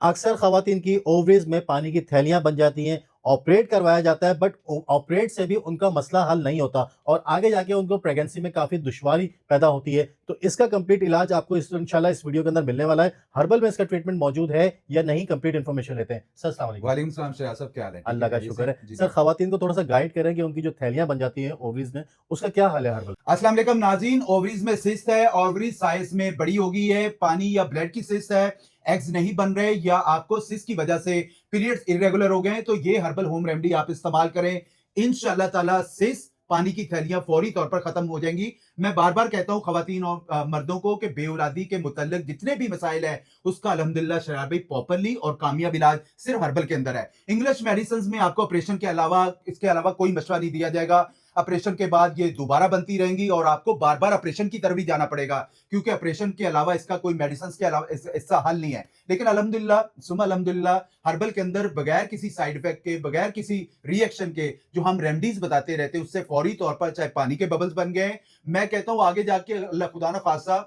अक्सर खवातीन की ओवरीज में पानी की थैलियां बन जाती हैं, ऑपरेट करवाया जाता है, बट ऑपरेट से भी उनका मसला हल नहीं होता और आगे जाके उनको प्रेगनेंसी में काफ़ी दुश्वारी पैदा होती है। तो इसका कंप्लीट इलाज आपको इस इंशाल्लाह इस वीडियो के अंदर मिलने वाला है। हर्बल में इसका ट्रीटमेंट मौजूद है या नहीं, कंप्लीट इन्फॉर्मेशन लेते हैं। सर अस्सलाम वालेकुम। वालेकुम सलाम श्रेया साहब, क्या हाल है? ठीक है, अल्लाह का खैरियत शुक्र से? है। जी, सर जी। खवातीन को थोड़ा-सा गाइड करें कि उनकी जो थैलियां बन जाती हैं ओवरीज में, उसका क्या हल है हर्बल? अस्सलाम वालेकुम नाज़रीन, ओवरीज में सिस्ट है, ओवरीज साइज में बड़ी हो गई है, पानी या ब्लड की सिस्ट है, एग्स नहीं बन रहे या आपको सिस्ट की वजह से पीरियड्स इर्रेगुलर हो गए हैं, तो ये हर्बल होम रेमेडी आप इस्तेमाल करें। इंशाल्लाह ताला सिस्ट, पानी की थैलियां फौरी तौर पर खत्म हो जाएंगी। मैं बार-बार कहता हूं खवातीन और मर्दों को कि बेऔलादी के मुतल्लिक जितने भी मसाइल हैं, उसका अल्हम्दुलिल्लाह शराबी प्रॉपरली और कामयाब इलाज सिर्फ हर्बल के अंदर है। इंग्लिश मेडिसिन में आपको ऑपरेशन के अलावा इसके अलावा कोई मशवरा नहीं दिया जाएगा। ऑपरेशन के बाद ये दोबारा बनती रहेंगी और आपको बार बार ऑपरेशन की तरफ ही जाना पड़ेगा, क्योंकि ऑपरेशन के अलावा इसका कोई मेडिसिन के अलावा इसका हल नहीं है। लेकिन अल्हम्दुलिल्लाह सुमा अल्हम्दुलिल्लाह हर्बल के अंदर बगैर किसी साइड इफेक्ट के, बगैर किसी रिएक्शन के जो हम रेमेडीज बताते रहते हैं, उससे फौरी तौर पर चाहे पानी के बबल्स बन गए, मैं कहता हूं आगे जाके अल्लाह खुदा ना खासा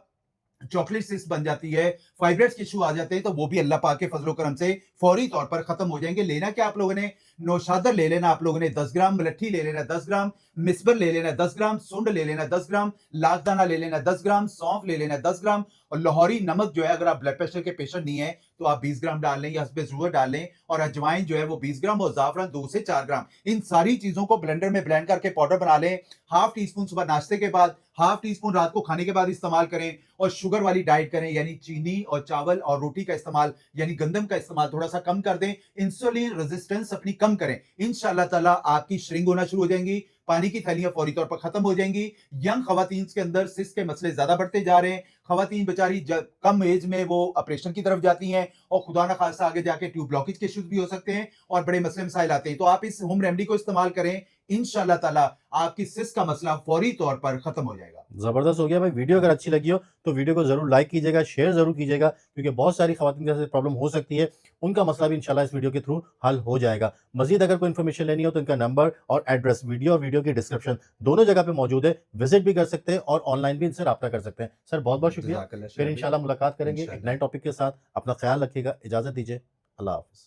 चॉकलेट सिस्ट बन जाती है, फाइब्रेट्स के इशू आ जाते हैं, तो वो भी अल्लाह पाक के फजलो करम से फौरी तौर पर खत्म हो जाएंगे। लेना क्या आप लोगों ने, नौशादर ले लेना आप लोगों ने 10 ग्राम, मलट्ठी ले लेना 10 ग्राम, मिसबर ले लेना 10 ग्राम, सुंड ले लेना 10 ग्राम, लाखदाना ले लेना 10 ग्राम, सौंफ ले लेना 10 ग्राम और लाहौरी नमक जो है, अगर आप ब्लड प्रेशर के पेशेंट नहीं है तो आप 20 ग्राम डाल लें या हस्बे जरूरत डाल लें, और अजवाइन जो है वो 20 ग्राम और जाफरान 2 से 4 ग्राम। इन सारी चीजों को ब्लेंडर में ब्लेंड करके पाउडर बना लें। हाफ टी स्पून सुबह नाश्ते के बाद, हाफ टी स्पून रात को खाने के बाद इस्तेमाल करें और शुगर वाली डाइट करें, यानी चीनी और चावल और रोटी का इस्तेमाल यानी गंदम का इस्तेमाल थोड़ा सा कम कर दें। इंसुलिन रेजिस्टेंस अपनी कम करें। इंशाल्लाह ताला आपकी श्रिंक होना शुरू हो जाएंगी, पानी की थैलियां फौरी तौर पर खत्म हो जाएंगी। यंग खवातीन के अंदर सिस्ट के मसले ज्यादा बढ़ते जा रहे हैं। खवातीन बेचारी कम एज में वो ऑपरेशन की तरफ जाती हैं और खुदा ना खासा आगे जाके ट्यूब ब्लॉकेज के इश्यूज भी हो सकते हैं और बड़े मसले मसाइल आते हैं। तो आप इस होम रेमेडी को इस्तेमाल करें, इंशाल्लाह ताला आपकी सिस्ट का मसला फौरी तौर पर खत्म हो जाएगा। ज़बरदस्त हो गया भाई। वीडियो अगर अच्छी लगी हो तो वीडियो को ज़रूर लाइक कीजिएगा, शेयर ज़रूर कीजिएगा, क्योंकि बहुत सारी खवातीन के साथ प्रॉब्लम हो सकती है। उनका मसला भी इंशाल्लाह इस वीडियो के थ्रू हल हो जाएगा। मज़ीद अगर कोई इन्फॉर्मेशन लेनी हो तो इनका नंबर और एड्रेस वीडियो और वीडियो की डिस्क्रिप्शन दोनों जगह पे मौजूद है। विज़िट भी कर सकते हैं और ऑनलाइन भी इनसे राब्ता कर सकते हैं। सर बहुत-बहुत शुक्रिया। जज़ाकल्लाह फिर शेर भाई। इंशाल्लाह मुलाकात करेंगे एक नए इंशाल्लाह। टॉपिक के साथ। अपना ख़्याल रखिएगा। इजाज़त दीजिए। अल्लाह हाफ़िज़।